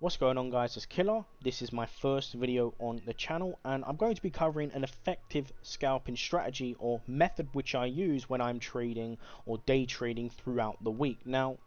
What's going on, guys? It's Killer. This is my first video on the channel and I'm going to be covering an effective scalping strategy or method which I use when I'm trading or day trading throughout the week. Now,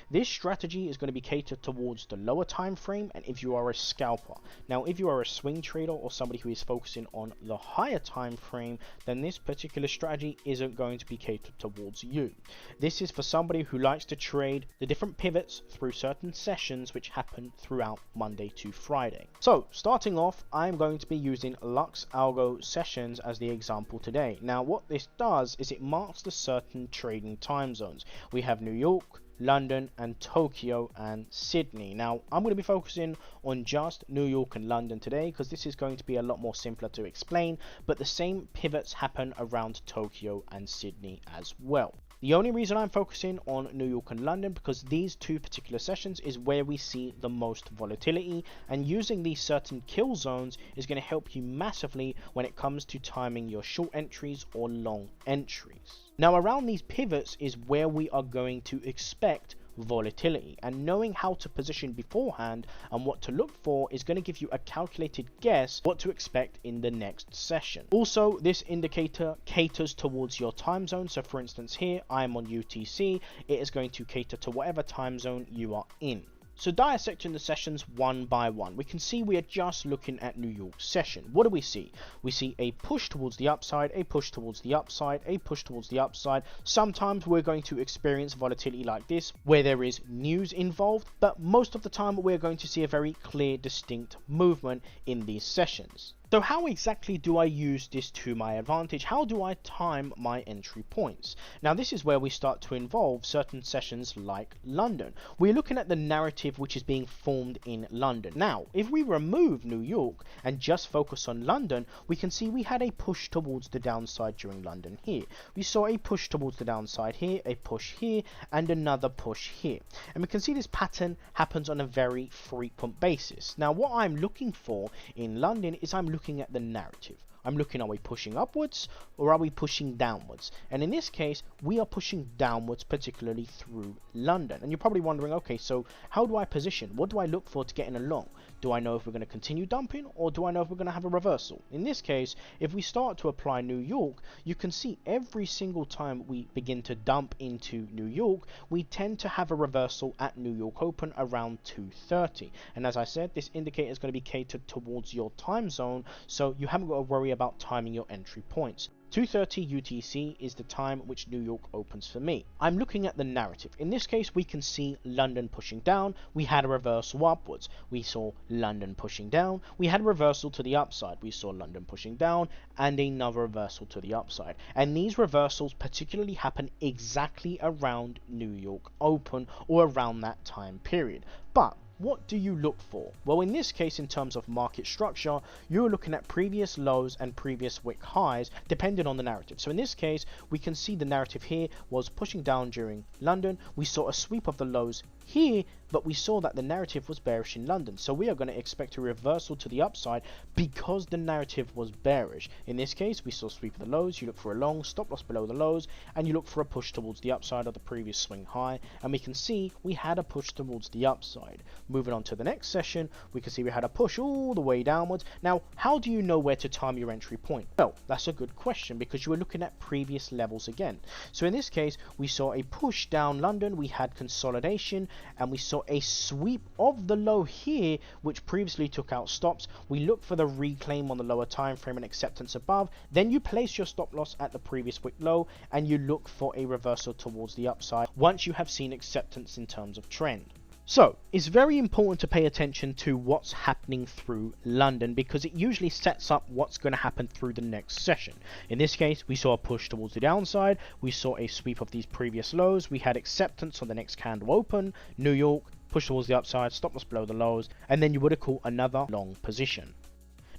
this strategy is going to be catered towards the lower time frame and if you are a scalper. Now, if you are a swing trader or somebody who is focusing on the higher time frame, then this particular strategy isn't going to be catered towards you. This is for somebody who likes to trade the different pivots through certain sessions which happen throughout Monday to Friday. So starting off, I'm going to be using Lux Algo sessions as the example today. Now what this does is it marks the certain trading time zones. We have New York, London and Tokyo and Sydney. Now I'm going to be focusing on just New York and London today because this is going to be a lot more simpler to explain, but the same pivots happen around Tokyo and Sydney as well. The only reason I'm focusing on New York and London because these two particular sessions is where we see the most volatility, and using these certain kill zones is going to help you massively when it comes to timing your short entries or long entries. Now around these pivots is where we are going to expect volatility, and knowing how to position beforehand and what to look for is going to give you a calculated guess what to expect in the next session. Also, this indicator caters towards your time zone. So for instance, here I am on UTC. It is going to cater to whatever time zone you are in. So dissecting the sessions one by one, we can see we are just looking at New York session. What do we see? We see a push towards the upside, a push towards the upside, a push towards the upside. Sometimes we're going to experience volatility like this where there is news involved, but most of the time we're going to see a very clear, distinct movement in these sessions. So how exactly do I use this to my advantage? How do I time my entry points? Now this is where we start to involve certain sessions like London. We're looking at the narrative which is being formed in London. Now, if we remove New York and just focus on London, we can see we had a push towards the downside during London here. We saw a push towards the downside here, a push here, and another push here. And we can see this pattern happens on a very frequent basis. Now what I'm looking for in London is I'm looking at the narrative. I'm looking, are we pushing upwards or are we pushing downwards? And in this case, we are pushing downwards, particularly through London. And you're probably wondering, okay, so how do I position? What do I look for to get in along? Do I know if we're going to continue dumping or do I know if we're going to have a reversal? In this case, if we start to apply New York, you can see every single time we begin to dump into New York, we tend to have a reversal at New York Open around 2:30. And as I said, this indicator is going to be catered towards your time zone, so you haven't got to worry about timing your entry points. 2:30 UTC is the time which New York opens for me. I'm looking at the narrative. In this case, we can see London pushing down. We had a reversal upwards. We saw London pushing down. We had a reversal to the upside. We saw London pushing down and another reversal to the upside. And these reversals particularly happen exactly around New York Open or around that time period. But what do you look for? Well, in this case, in terms of market structure, you're looking at previous lows and previous wick highs, depending on the narrative. So in this case, we can see the narrative here was pushing down during London. We saw a sweep of the lows here, but we saw that the narrative was bearish in London. So we are going to expect a reversal to the upside because the narrative was bearish. In this case, we saw sweep of the lows. You look for a long stop loss below the lows, and you look for a push towards the upside of the previous swing high. And we can see we had a push towards the upside. Moving on to the next session, we can see we had a push all the way downwards. Now, how do you know where to time your entry point? Well, that's a good question because you were looking at previous levels again. So in this case, we saw a push down London, we had consolidation, and we saw a sweep of the low here, which previously took out stops. We look for the reclaim on the lower time frame and acceptance above. Then you place your stop loss at the previous wick low, and you look for a reversal towards the upside once you have seen acceptance in terms of trend. So, it's very important to pay attention to what's happening through London because it usually sets up what's going to happen through the next session. In this case, we saw a push towards the downside, we saw a sweep of these previous lows, we had acceptance on the next candle open, New York, push towards the upside, stop loss below the lows, and then you would have caught another long position.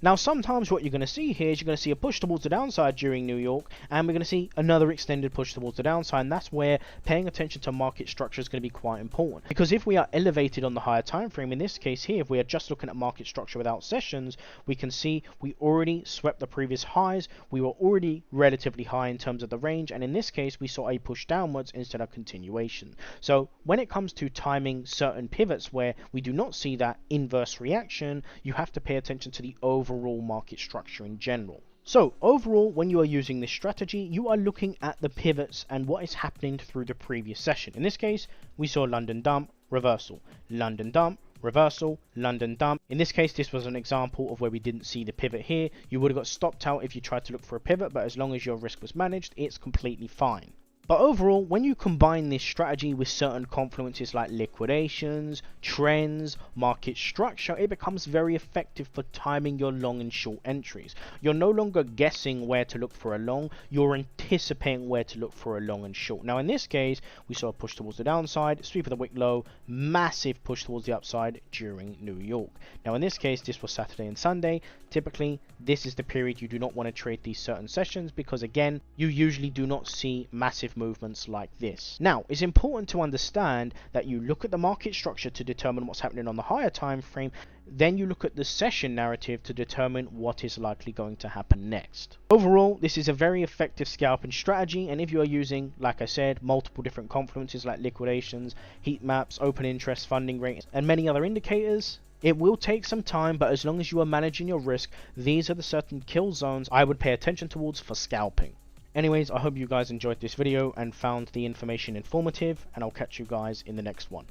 Now, sometimes what you're going to see here is you're going to see a push towards the downside during New York, and we're going to see another extended push towards the downside, and that's where paying attention to market structure is going to be quite important. Because if we are elevated on the higher time frame, in this case here, if we are just looking at market structure without sessions, we can see we already swept the previous highs. We were already relatively high in terms of the range, and in this case, we saw a push downwards instead of continuation. So when it comes to timing certain pivots where we do not see that inverse reaction, you have to pay attention to the overall market structure in general. So overall, when you are using this strategy, you are looking at the pivots and what is happening through the previous session. In this case, we saw London dump, reversal, London dump, reversal, London dump. In this case, this was an example of where we didn't see the pivot here. You would have got stopped out if you tried to look for a pivot, but as long as your risk was managed, it's completely fine. But overall, when you combine this strategy with certain confluences like liquidations, trends, market structure, it becomes very effective for timing your long and short entries. You're no longer guessing where to look for a long, you're anticipating where to look for a long and short. Now in this case, we saw a push towards the downside, sweep of the wick low, massive push towards the upside during New York. Now in this case, this was Saturday and Sunday. Typically, this is the period you do not want to trade these certain sessions because again, you usually do not see massive movements like this. Now, it's important to understand that you look at the market structure to determine what's happening on the higher time frame, then you look at the session narrative to determine what is likely going to happen next. Overall, this is a very effective scalping strategy, and if you are using, like I said, multiple different confluences like liquidations, heat maps, open interest, funding rates, and many other indicators, it will take some time, but as long as you are managing your risk, these are the certain kill zones I would pay attention towards for scalping. Anyways, I hope you guys enjoyed this video and found the information informative, and I'll catch you guys in the next one.